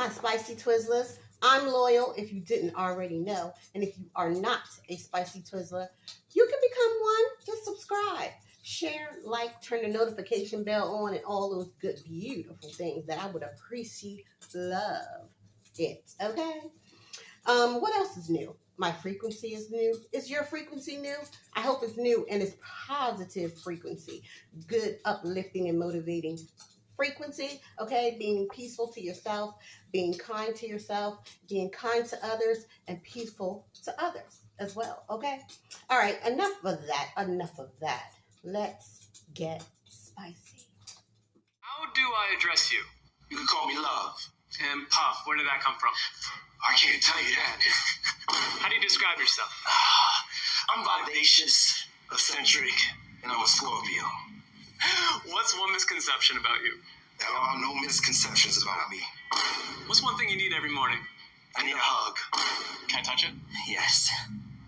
My Spicy Twizzlers. I'm loyal if you didn't already know. And if you are not a Spicy Twizzler, you can become one. Just subscribe, share, like, turn the notification bell on, and all those good, beautiful things that I would appreciate. Love it. Okay? What else is new? My frequency is new. Is your frequency new? I hope it's new and it's positive frequency. Good, uplifting, and motivating frequency, okay? Being peaceful to yourself, being kind to yourself, being kind to others, and peaceful to others as well, okay? All right, enough of that. Let's get spicy. How do I address you? You can call me Love. And Puff, where did that come from? I can't tell you that. How do you describe yourself? I'm vivacious, eccentric, and I'm a Scorpio. What's one misconception about you? There are no misconceptions about me. What's one thing you need every morning? I need a hug. Can I touch it? Yes,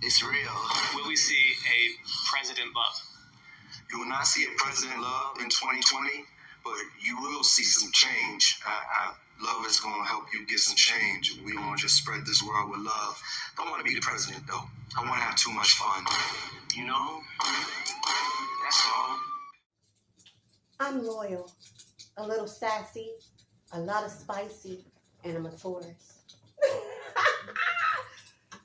it's real. Will we see a President Love? You will not see a President Love in 2020, but you will see some change. Love is going to help you get some change. We want to just spread this world with love. Don't want to be the president, though. I want to have too much fun. You know? That's all. I'm loyal, a little sassy, a lot of spicy, and I'm a Taurus.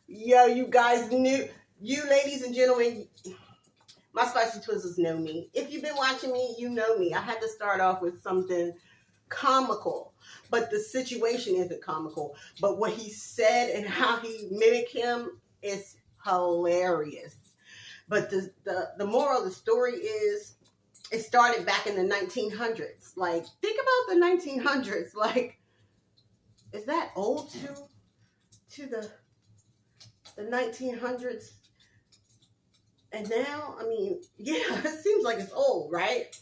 Yo, you guys knew, you ladies and gentlemen, my Spicy Twizzlers know me. If you've been watching me, you know me. I had to start off with something comical, but the situation isn't comical. But what he said and how he mimicked him is hilarious. But the moral of the story is, it started back in the 1900s. Like, think about the 1900s. Like, is that old to the 1900s? And now, I mean, yeah, it seems like it's old, right?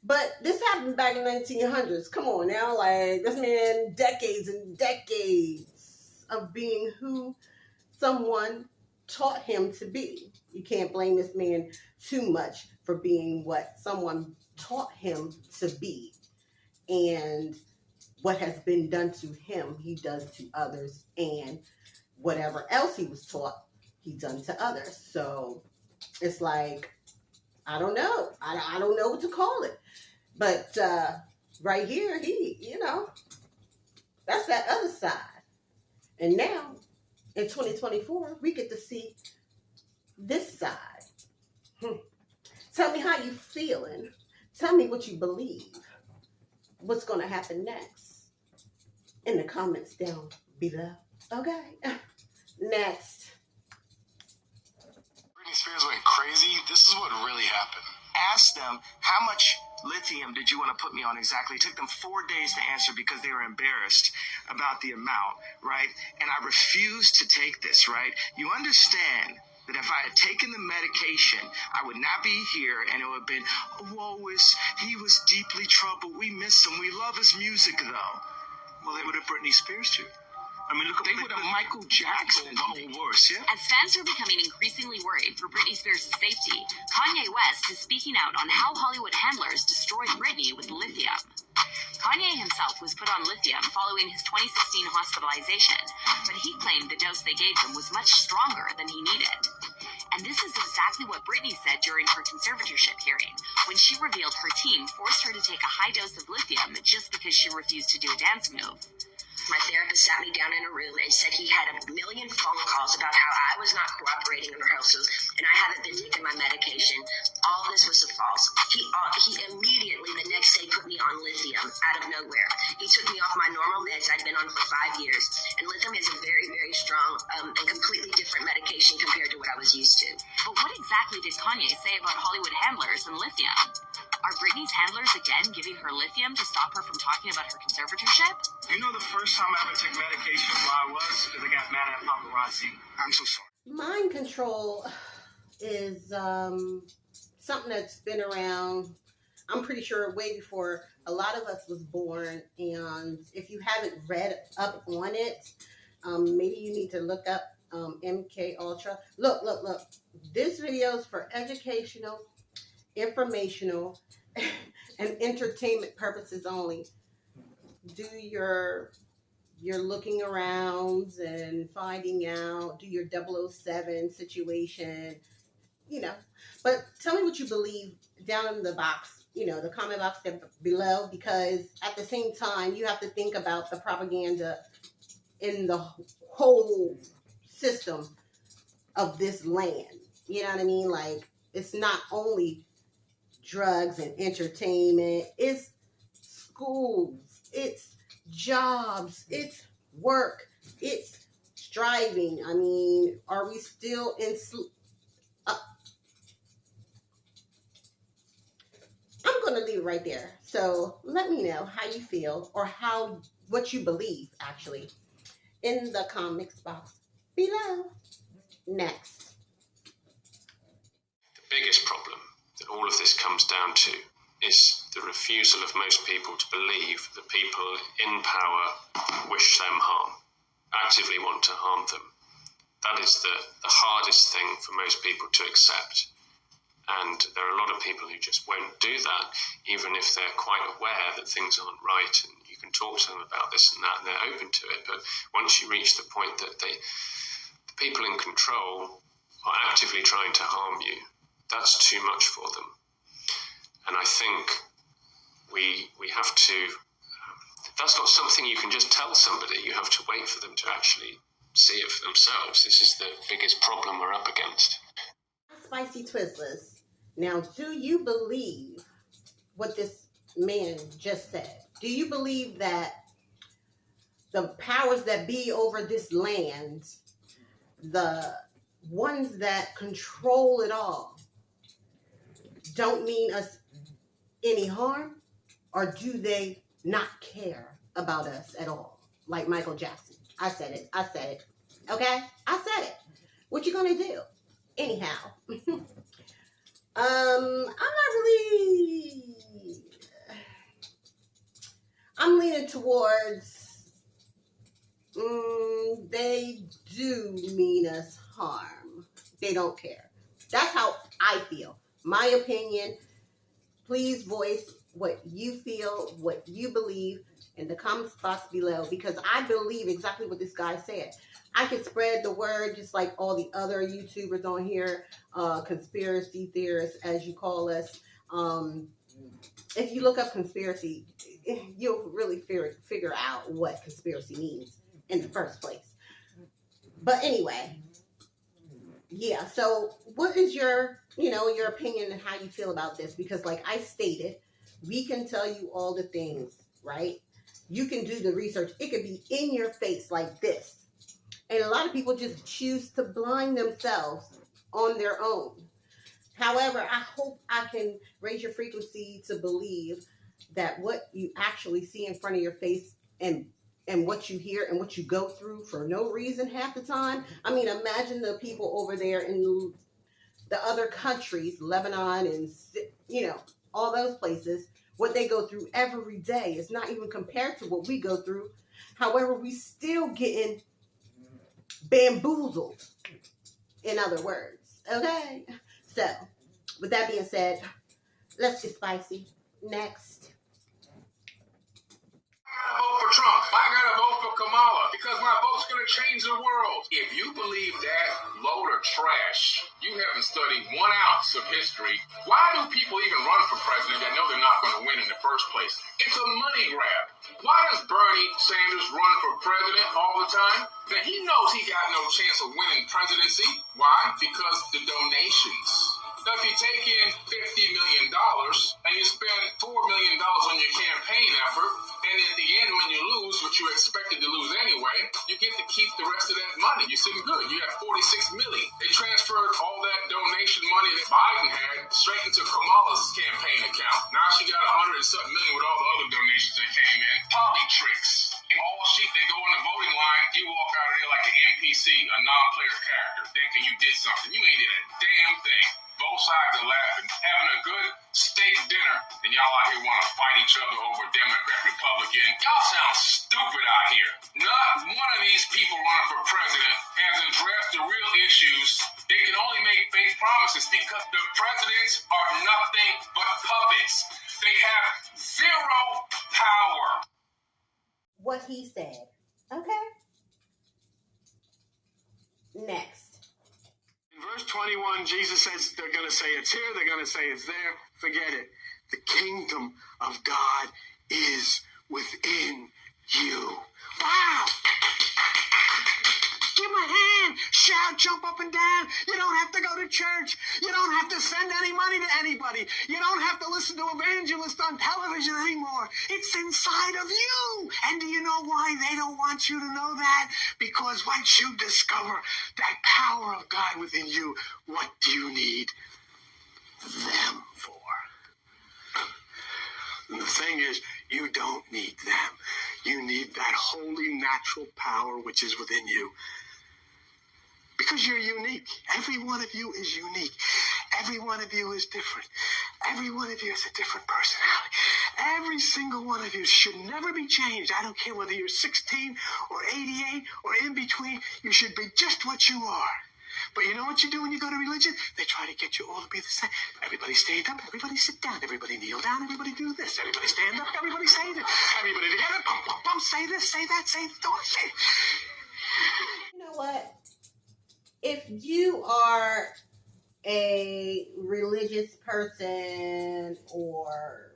But this happened back in the 1900s. Come on now, like, this man, decades and decades of being who someone taught him to be. You can't blame this man too much for being what someone taught him to be. And what has been done to him, he does to others. And whatever else he was taught, he done to others. So it's like, I don't know. I don't know what to call it. But right here, that's that other side. And now, in 2024, we get to see this side. Tell me how you feeling. Tell me what you believe. What's going to happen next? In the comments down below. Okay? Next. Britney Spears went crazy. This is what really happened. Asked them, how much lithium did you want to put me on exactly? It took them 4 days to answer because they were embarrassed about the amount, right? And I refused to take this, right? You understand that if I had taken the medication, I would not be here, and it would have been, he was deeply troubled. We miss him. We love his music, though. Well, they would have Britney Spears, too. I mean, look, they would have Michael Jackson. Worse, yeah? As fans are becoming increasingly worried for Britney Spears' safety, Kanye West is speaking out on how Hollywood handlers destroyed Britney with lithium. Kanye himself was put on lithium following his 2016 hospitalization, but he claimed the dose they gave him was much stronger than he needed. And this is exactly what Britney said during her conservatorship hearing, when she revealed her team forced her to take a high dose of lithium just because she refused to do a dance move. My therapist sat me down in a room and said he had a million phone calls about how I was not cooperating in rehearsals and I haven't been taking my medication. All this was false. He immediately the next day put me on lithium out of nowhere. He took me off my normal meds I'd been on for 5 years. And lithium is a very, very strong and completely different medication compared to what I was used to. But what exactly did Kanye say about Hollywood handlers and lithium? Are Britney's handlers again giving her lithium to stop her from talking about her conservatorship? You know the first time I ever took medication where I was because I got mad at paparazzi. I'm so sorry. Mind control is something that's been around, I'm pretty sure, way before a lot of us was born. And if you haven't read up on it, maybe you need to look up MK Ultra. Look. This video is for educational, informational, and entertainment purposes only. Do your you're looking around and finding out, do your 007 situation, But tell me what you believe down in the box, the comment box below, because at the same time, you have to think about the propaganda in the whole system of this land. You know what I mean? Like, it's not only drugs and entertainment, it's schools, it's jobs, it's work, it's striving. I mean, are we still in I'm going to leave it right there. So let me know how you feel, or what you believe, actually, in the comments box below. Next. The biggest problem that all of this comes down to is the refusal of most people to believe that people in power wish them harm, actively want to harm them. That is the hardest thing for most people to accept. And there are a lot of people who just won't do that, even if they're quite aware that things aren't right, and you can talk to them about this and that, and they're open to it. But once you reach the point that the people in control are actively trying to harm you, that's too much for them. And I think we have to, that's not something you can just tell somebody. You have to wait for them to actually see it for themselves. This is the biggest problem we're up against. Spicy Twizzlers. Now, do you believe what this man just said? Do you believe that the powers that be over this land, the ones that control it all, don't mean us any harm? Or do they not care about us at all? Like Michael Jackson. I said it. Okay? I said it. What you gonna do? Anyhow. I'm leaning towards, they do mean us harm. They don't care. That's how I feel. My opinion. Please voice what you feel, what you believe in the comments box below, because I believe exactly what this guy said. I can spread the word just like all the other YouTubers on here, conspiracy theorists, as you call us. If you look up conspiracy, you'll really figure out what conspiracy means in the first place. But anyway, yeah, so what is your opinion and how you feel about this? Because like I stated, we can tell you all the things, right? You can do the research. It could be in your face like this. And a lot of people just choose to blind themselves on their own. However, I hope I can raise your frequency to believe that what you actually see in front of your face and what you hear and what you go through for no reason half the time. I mean, imagine the people over there in the other countries, Lebanon and, all those places, what they go through every day is not even compared to what we go through. However, we still getting bamboozled, in other words. Okay? So, with that being said, let's get spicy. Next. I gotta vote for Trump. I gotta vote for Kamala because my vote's gonna change the world. If you believe that load of trash, you haven't studied 1 ounce of history. Why do people even run for president that know they're not going to win in the first place? It's a money grab. Why does Bernie Sanders run for president all the time? Now he knows he got no chance of winning presidency. Why? Because the donations. Now, if you take in $50 million and you spend $4 million on your campaign effort, and at the end when you lose, which you expected to lose anyway, you get to keep the rest of that money. You're sitting good. You have $46 million. They transferred all that donation money that Biden had straight into Kamala's campaign account. Now she got $100 and something million with all the other donations that came in. Polly tricks. All sheep that go in the voting line, you walk out of there like an NPC, a non-player character, thinking you did something. You ain't did a damn thing. Both sides are laughing, having a good steak dinner, and y'all out here want to fight each other over Democrat, Republican. Y'all sound stupid out here. Not one of these people running for president has addressed the real issues. They can only make fake promises because the presidents are nothing but puppets. They have zero power. What he said. Okay? Next. In verse 21, Jesus says they're going to say it's here, they're going to say it's there. Forget it. The kingdom of God is within you. Wow! Give him a hand. Shout, jump up and down. You don't have to go to church. You don't have to send any money to anybody. You don't have to listen to evangelists on television anymore. It's inside of you. And do you know why they don't want you to know that? Because once you discover that power of God within you, what do you need them for? And the thing is, you don't need them. You need that holy natural power which is within you. Because you're unique. Every one of you is unique. Every one of you is different. Every one of you has a different personality. Every single one of you should never be changed. I don't care whether you're 16 or 88 or in between. You should be just what you are. But you know what you do when you go to religion? They try to get you all to be the same. Everybody stand up. Everybody sit down. Everybody kneel down. Everybody do this. Everybody stand up. Everybody say this. Everybody together. Bum, bum, bum. Say this. Say that. Say don't say. You know what? If you are a religious person or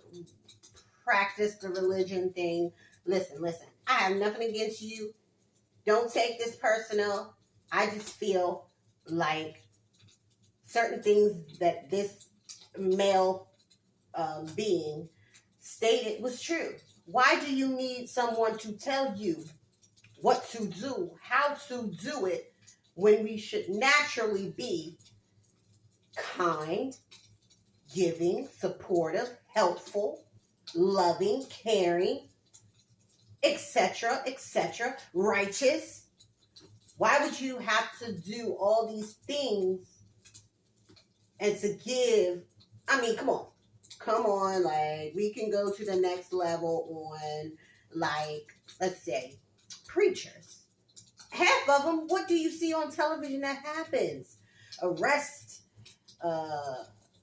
practice the religion thing, listen. I have nothing against you. Don't take this personal. I just feel like certain things that this male being stated was true. Why do you need someone to tell you what to do, how to do it, when we should naturally be kind, giving, supportive, helpful, loving, caring, etc., righteous? Why would you have to do all these things and to give? I mean, come on, like, we can go to the next level on, like, let's say, preachers. Half of them, what do you see on television that happens? Arrest,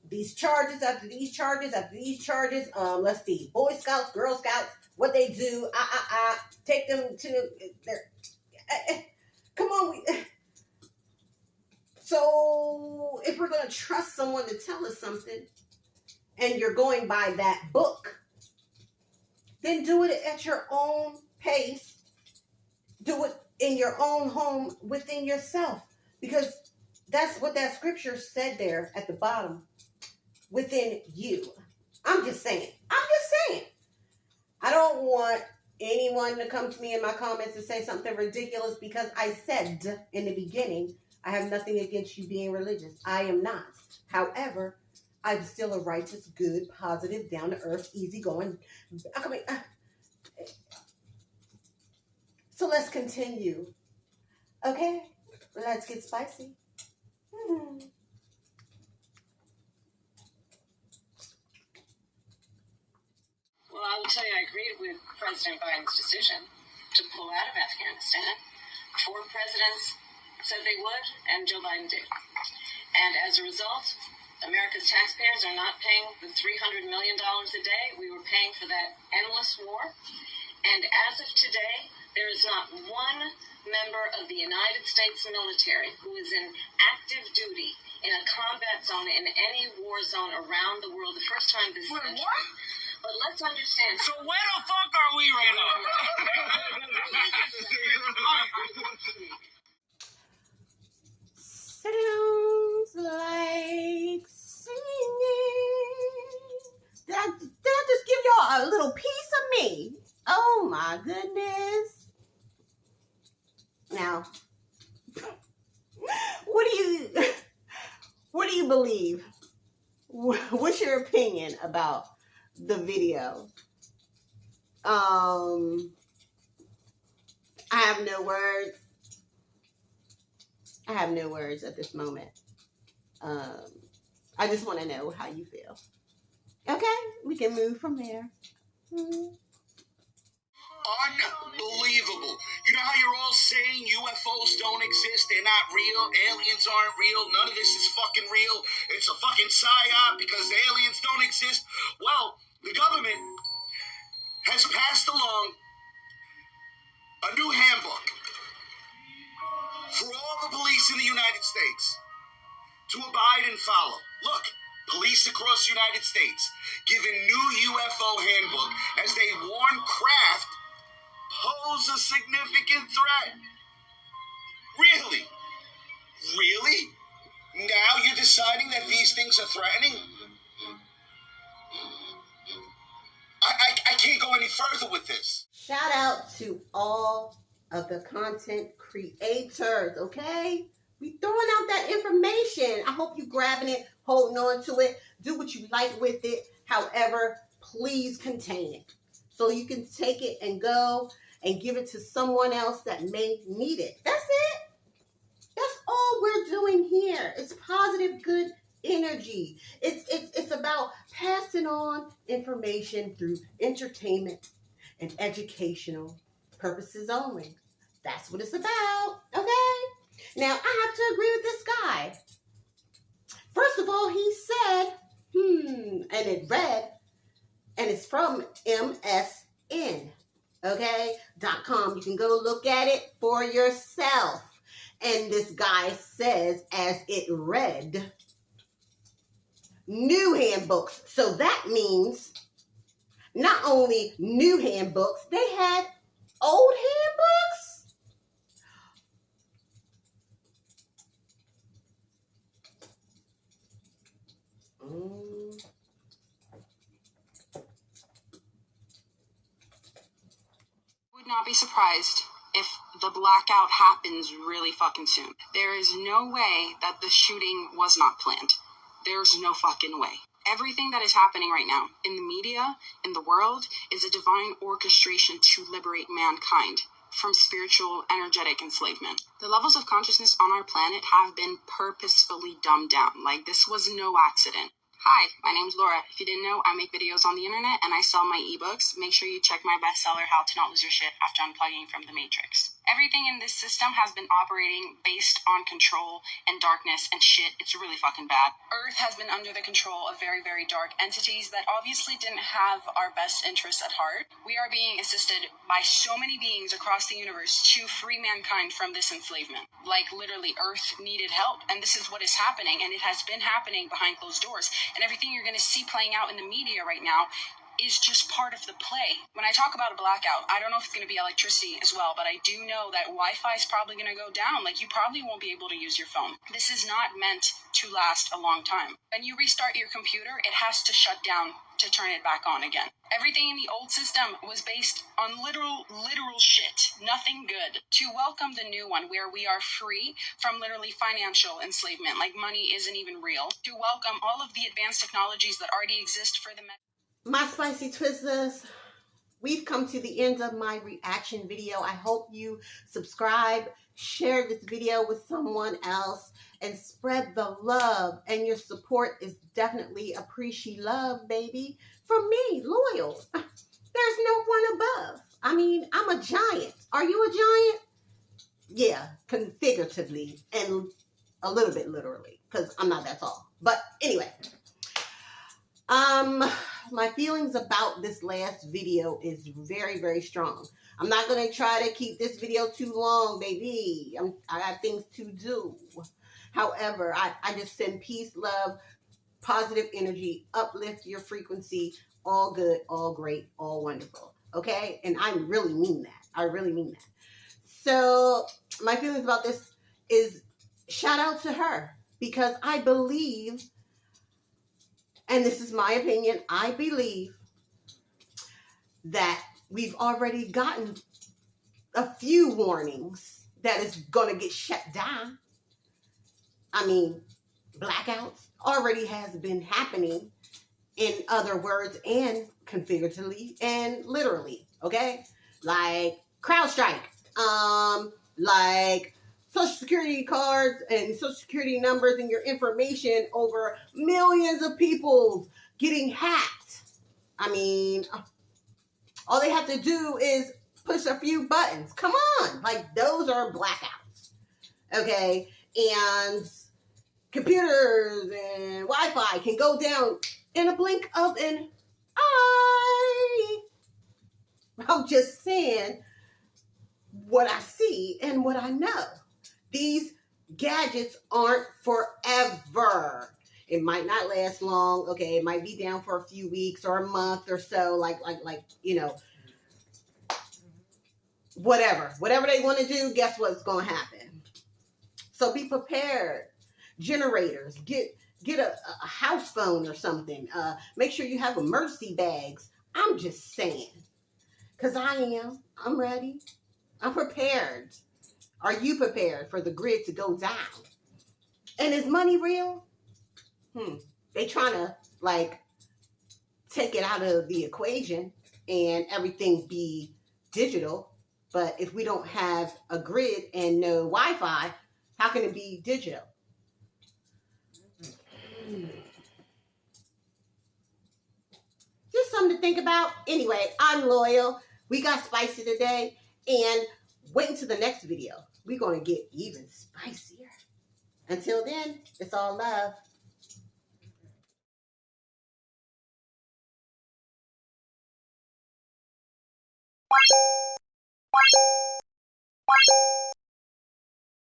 these charges after these charges after these charges. Let's see, Boy Scouts, Girl Scouts, what they do, take them to their, come on. So if we're going to trust someone to tell us something, and you're going by that book, then do it at your own pace. Do it in your own home within yourself, because that's what that scripture said there at the bottom, within you. I'm just saying. I don't want anyone to come to me in my comments and say something ridiculous, because I said in the beginning, I have nothing against you being religious. I am not. However, I'm still a righteous, good, positive, down-to-earth, easygoing. So let's continue. Okay? Let's get spicy. Well, I will tell you, I agreed with President Biden's decision to pull out of Afghanistan. 4 presidents said they would, and Joe Biden did. And as a result, America's taxpayers are not paying the $300 million a day we were paying for that endless war. And as of today, there is not one member of the United States military who is in active duty in a combat zone in any war zone around the world. The first time this century. What? But let's understand. So where the fuck are we right now? Sounds like singing. Did I just give y'all a little piece of me? Oh my goodness. Now, what do you believe? What's your opinion about the video? I have no words. I have no words at this moment. I just want to know how you feel. Okay, we can move from there. Unbelievable. You know how you're all saying UFOs don't exist, they're not real, aliens aren't real, none of this is fucking real, it's a fucking psyop because the aliens don't exist? Well, the government has passed along a new handbook. United States to abide and follow. Look, police across the United States give a new UFO handbook as they warn craft pose a significant threat. Really? Really? Now you're deciding that these things are threatening? I can't go any further with this. Shout out to all of the content creators, okay? We throwing out that information. I hope you grabbing it, holding on to it, do what you like with it. However, please contain it so you can take it and go and give it to someone else that may need it. That's it. That's all we're doing here. It's positive, good energy. It's about passing on information through entertainment and educational purposes only. That's what it's about, okay? Now, I have to agree with this guy. First of all, he said, and it read, and it's from MSN, okay, .com. You can go look at it for yourself. And this guy says, as it read, new handbooks. So that means not only new handbooks, they had old handbooks. Would not be surprised if the blackout happens really fucking soon. There is no way that the shooting was not planned. There's no fucking way. Everything that is happening right now in the media, in the world, is a divine orchestration to liberate mankind from spiritual, energetic enslavement. The levels of consciousness on our planet have been purposefully dumbed down. Like, this was no accident. Hi, my name's Laura. If you didn't know, I make videos on the internet and I sell my ebooks. Make sure you check my bestseller, How to Not Lose Your Shit After Unplugging from the Matrix. Everything in this system has been operating based on control and darkness and shit. It's really fucking bad. Earth has been under the control of very, very dark entities that obviously didn't have our best interests at heart. We are being assisted by so many beings across the universe to free mankind from this enslavement. Like, literally, Earth needed help, and this is what is happening, and it has been happening behind closed doors. And everything you're going to see playing out in the media right now is just part of the play. When I talk about a blackout, I don't know if it's going to be electricity as well, but I do know that Wi-Fi is probably going to go down. Like, you probably won't be able to use your phone. This is not meant to last a long time. When you restart your computer, it has to shut down to turn it back on again. Everything in the old system was based on literal shit. Nothing good. To welcome the new one, where we are free from literally financial enslavement, like money isn't even real. To welcome all of the advanced technologies that already exist for the My Spicy Twizzlers, we've come to the end of my reaction video. I hope you subscribe, share this video with someone else, and spread the love. And your support is definitely AppreciLuv, baby. From me, Loyal. There's no one above. I mean, I'm a giant. Are you a giant? Yeah, figuratively and a little bit literally, because I'm not that tall. But anyway, my feelings about this last video is very, very strong. I'm not going to try to keep this video too long, baby. I got things to do. However, I just send peace, love, positive energy, uplift your frequency, all good, all great, all wonderful. Okay? And I really mean that. I really mean that. So my feelings about this is shout out to her, because I believe, and this is my opinion, I believe that we've already gotten a few warnings that it's going to get shut down. I mean, blackouts already has been happening, in other words, and configuratively and literally, okay? Like CrowdStrike, like Social Security cards and Social Security numbers and your information over millions of people getting hacked. I mean, all they have to do is push a few buttons. Come on. Like, those are blackouts. Okay? And computers and Wi-Fi can go down in a blink of an eye. I'm just saying what I see and what I know. These gadgets aren't forever. It might not last long. Okay, it might be down for a few weeks or a month or so. Like you know, whatever they want to do. Guess what's going to happen? So be prepared. Generators, get a house phone or something. Make sure you have emergency bags. I'm just saying, because I'm ready. I'm prepared. Are you prepared for the grid to go down? And is money real? They trying to like take it out of the equation and everything be digital. But if we don't have a grid and no Wi-Fi, how can it be digital? Just something to think about. Anyway, I'm Loyal. We got spicy today. And wait until the next video. We're going to get even spicier. Until then, it's all love.